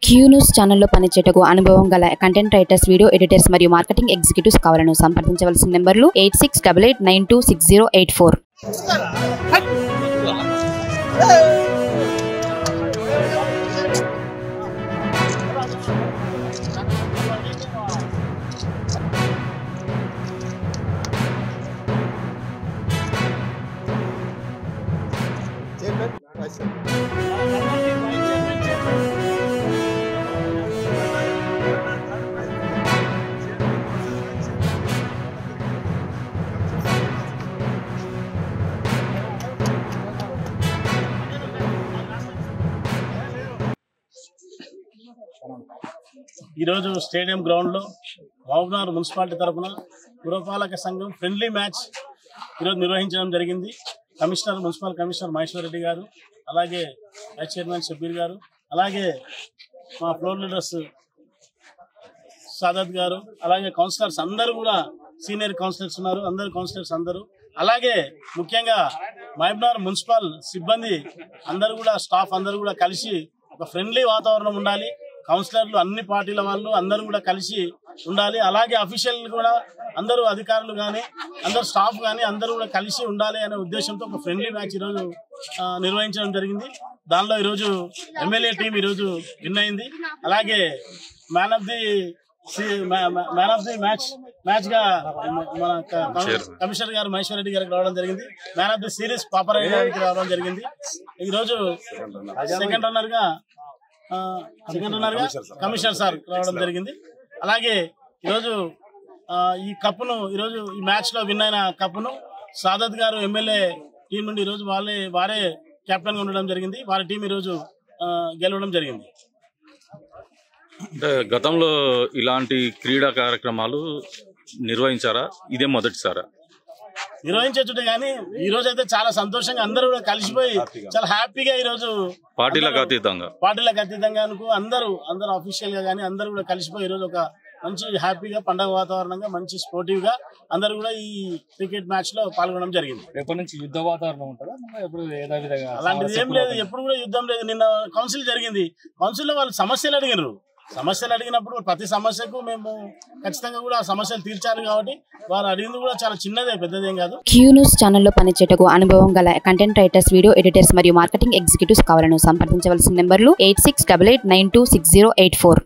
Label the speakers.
Speaker 1: Q news ఛానల్లో పనిచేయటకు అనుభవం గల కంటెంట్ రైటర్స్, వీడియో ఎడిటర్స్ మరియు మార్కెటింగ్ ఎగ్జిక్యూటివ్స్ కావాలను సంప్రదించవలసిన నెంబర్లు 8688926084.
Speaker 2: ఈరోజు స్టేడియం గ్రౌండ్లో మహబూబ్నగర్ మున్సిపాలిటీ తరఫున పురపాలక సంఘం ఫ్రెండ్లీ మ్యాచ్ ఈరోజు నిర్వహించడం జరిగింది. మున్సిపల్ కమిషనర్ మహేశ్వర్ రెడ్డి గారు, అలాగే వైస్ చైర్మన్ షబ్బీర్ గారు, అలాగే మా ఫ్లోర్ లీడర్స్ సాదత్ గారు, అలాగే కౌన్సిలర్స్ అందరూ కూడా, సీనియర్ కౌన్సిలర్స్ ఉన్నారు, కౌన్సిలర్స్ అందరూ, అలాగే ముఖ్యంగా మహబూబ్నగర్ మున్సిపల్ సిబ్బంది అందరూ కూడా, స్టాఫ్ అందరూ కూడా కలిసి ఒక ఫ్రెండ్లీ వాతావరణం ఉండాలి. కౌన్సిలర్లు అన్ని పార్టీల వాళ్ళు అందరూ కూడా కలిసి ఉండాలి. అలాగే అఫీషియల్ కూడా అందరూ, అధికారులు కానీ అందరూ, స్టాఫ్ కానీ అందరూ కూడా కలిసి ఉండాలి అనే ఉద్దేశంతో ఒక ఫ్రెండ్లీ మ్యాచ్ ఈరోజు నిర్వహించడం జరిగింది. దానిలో ఈరోజు ఎమ్మెల్యే టీం ఈరోజు విన్ అయింది. అలాగే మ్యాన్ ఆఫ్ ది మ్యాచ్ గా మన కమిషనర్ గారు మహేశ్వర్ రెడ్డి గారికి రావడం జరిగింది. మ్యాన్ ఆఫ్ ది సిరీస్ పాపరాయ్ గారికి రావడం జరిగింది. ఈరోజు సెకండ్ రన్నర్ గా కమిషనర్ సార్ రావడం జరిగింది. అలాగే ఈరోజు ఈ కప్పును, ఈరోజు ఈ మ్యాచ్ లో విన్ అయిన కప్పును సాదత్ గారు ఎమ్మెల్యే టీం నుండి ఈరోజు వారే కెప్టెన్ గా ఉండడం జరిగింది. వారి టీం ఈరోజు గెలవడం జరిగింది.
Speaker 3: అంటే గతంలో ఇలాంటి క్రీడా కార్యక్రమాలు నిర్వహించారా? ఇదే మొదటిసారా?
Speaker 2: నిర్వహించే కానీ ఈ రోజు అయితే చాలా సంతోషంగా అందరూ కూడా కలిసిపోయి చాలా హ్యాపీగా ఈరోజు పార్టీలకు అతీతంగా అందరూ అఫీషియల్ గా కానీ అందరూ కూడా కలిసిపోయి ఈరోజు ఒక మంచి హ్యాపీగా పండగ వాతావరణంగా మంచి స్పోర్టివ్ గా అందరూ కూడా ఈ క్రికెట్ మ్యాచ్ లో పాల్గొనడం జరిగింది.
Speaker 4: రేపటి నుంచి యుద్ధ వాతావరణం ఉంటుందా?
Speaker 2: అలాంటిది ఏం లేదు, ఎప్పుడు కూడా యుద్ధం లేదు. నిన్న కౌన్సిల్ జరిగింది. కౌన్సిల్ లో వాళ్ళు సమస్యలు అడిగినప్పుడు ప్రతి సమస్యకు మేము ఖచ్చితంగా కూడా ఆ సమస్యలు తీర్చాలి. కాబట్టి వారు అడిగింది కూడా చాలా చిన్నదే, పెద్దదేం కాదు.
Speaker 1: క్యూ న్యూస్ ఛానల్లో పనిచేయటకు అనుభవం గల కంటెంట్ రైటర్స్, వీడియో ఎడిటర్స్ మరియు మార్కెటింగ్ ఎగ్జిక్యూటివ్స్ కావాలను సంప్రదించవలసిన నెంబర్లు 8688926084.